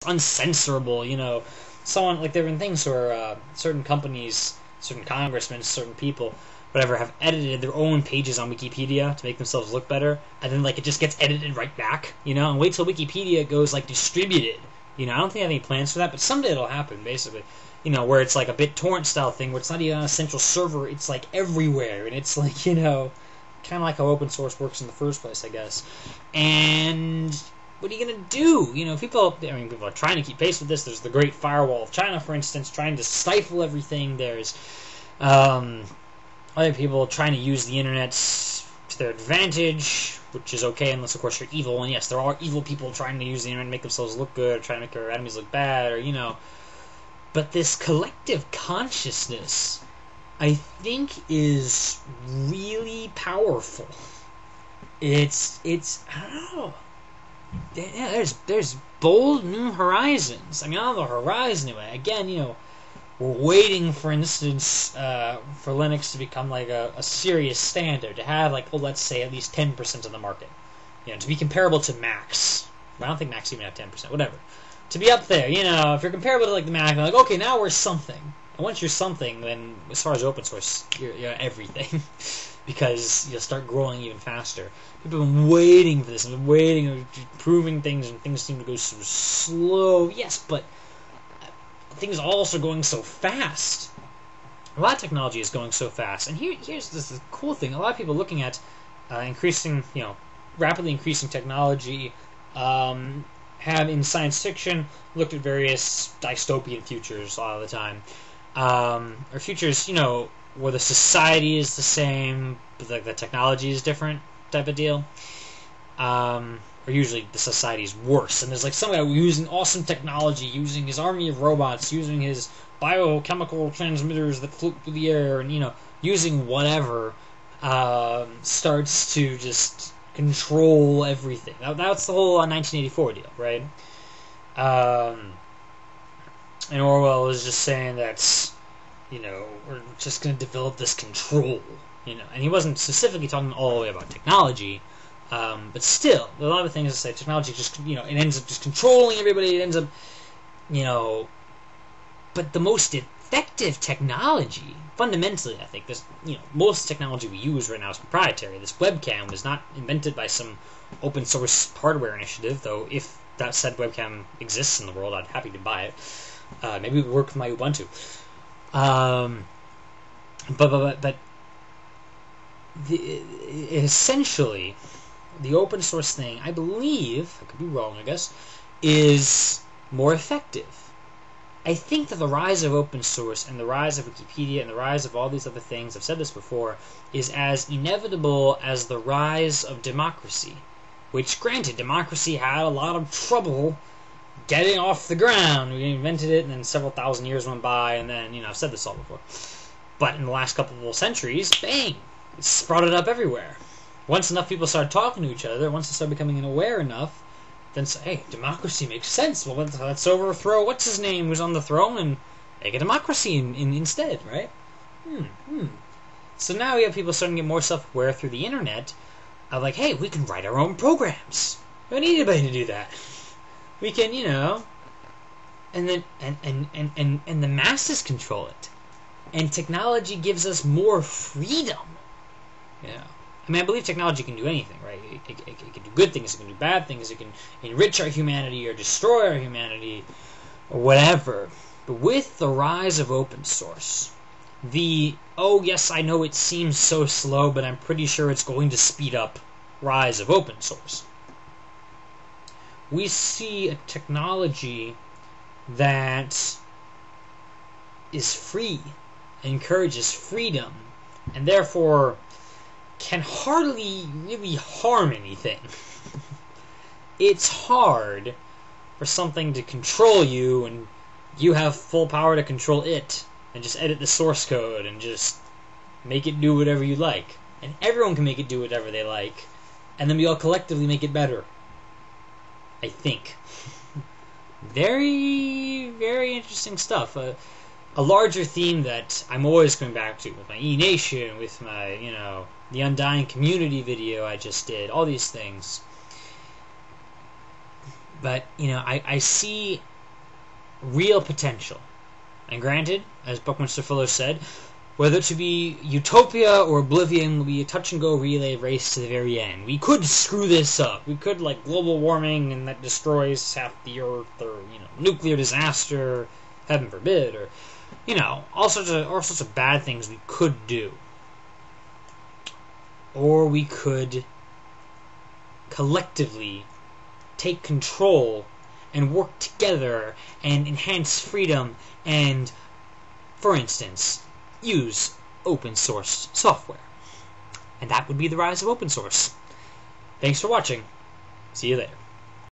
uncensorable, you know. Someone, like, there have been things where certain companies, certain congressmen, certain people, whatever, have edited their own pages on Wikipedia to make themselves look better, and then, like, it just gets edited right back, you know, and wait till Wikipedia goes, like, distributed. You know, I don't think I have any plans for that, but someday it'll happen, basically. You know, where it's like a BitTorrent style thing, where it's not even on a central server, it's like everywhere, and it's like, you know, kind of like how open source works in the first place, I guess. And what are you gonna do? You know, people are trying to keep pace with this. There's the Great Firewall of China, for instance, trying to stifle everything. There's other people trying to use the internet to their advantage, which is okay unless, of course, you're evil. And yes, there are evil people trying to use the internet to make themselves look good, or trying to make their enemies look bad, or, you know. But this collective consciousness, I think, is really powerful. It's I don't know. Yeah, there's bold new horizons. I mean, on the horizon anyway. Again, you know, we're waiting, for instance, for Linux to become like a serious standard, to have, like, well, let's say at least 10% of the market, you know, to be comparable to Macs. I don't think Macs even have 10%. Whatever. To be up there, you know, if you're comparable to, like, the Mac, like, okay, now we're something. And once you're something, then as far as open source, you're everything. Because you'll start growing even faster. People have been waiting for this, and been waiting, and proving things, and things seem to go so slow. Yes, but things are also going so fast. A lot of technology is going so fast. And here's this cool thing. A lot of people looking at increasing, you know, rapidly increasing technology, have in science fiction looked at various dystopian futures a lot of the time. Or futures, you know, where the society is the same, but the technology is different type of deal. Or usually the society is worse. And there's like some guy using awesome technology, using his army of robots, using his biochemical transmitters that float through the air, and, you know, using whatever, starts to just control everything. That's the whole 1984 deal, right? And Orwell was just saying that, you know, we're just going to develop this control, you know. And he wasn't specifically talking all the way about technology, but still, a lot of things that say technology just, you know, it ends up just controlling everybody. It ends up, you know, but the most effective technology, fundamentally, I think, this, you know, most technology we use right now is proprietary. This webcam was not invented by some open source hardware initiative, though if that said webcam exists in the world, I'd happy to buy it. Maybe it would work with my Ubuntu. But essentially, the open source thing, I believe, I could be wrong, I guess, is more effective. I think that the rise of open source and the rise of Wikipedia and the rise of all these other things, I've said this before, is as inevitable as the rise of democracy. Which, granted, democracy had a lot of trouble getting off the ground. We invented it, and then several thousand years went by, and then, you know, I've said this all before. But in the last couple of centuries, bang! It sprouted up everywhere. Once enough people started talking to each other, once they started becoming aware enough, then say, hey, democracy makes sense. Well, let's overthrow what's-his-name who's on the throne and make a democracy instead, right? So now we have people starting to get more self-aware through the internet of, like, hey, we can write our own programs. We don't need anybody to do that. We can, you know, and then and the masses control it, and technology gives us more freedom. You know, I mean, I believe technology can do anything, right? It can do good things, it can do bad things, it can enrich our humanity or destroy our humanity, or whatever. But with the rise of open source, oh yes, I know it seems so slow, but I'm pretty sure it's going to speed up rise of open source. We see a technology that is free, encourages freedom, and therefore can hardly really harm anything. It's hard for something to control you, and you have full power to control it, and just edit the source code, and just make it do whatever you like. And everyone can make it do whatever they like, and then we all collectively make it better. I think. Very, very interesting stuff. A larger theme that I'm always coming back to with my E-Nation, with my, you know, the Undying Community video I just did, all these things. But, you know, I see real potential. And granted, as Buckminster Fuller said, whether to be utopia or oblivion will be a touch-and-go relay race to the very end. We could screw this up. We could, like, global warming, and that destroys half the Earth, or, nuclear disaster, heaven forbid, or, all sorts of bad things we could do. Or we could collectively take control and work together and enhance freedom and, for instance, use open source software. And that would be the rise of open source. Thanks for watching. See you later.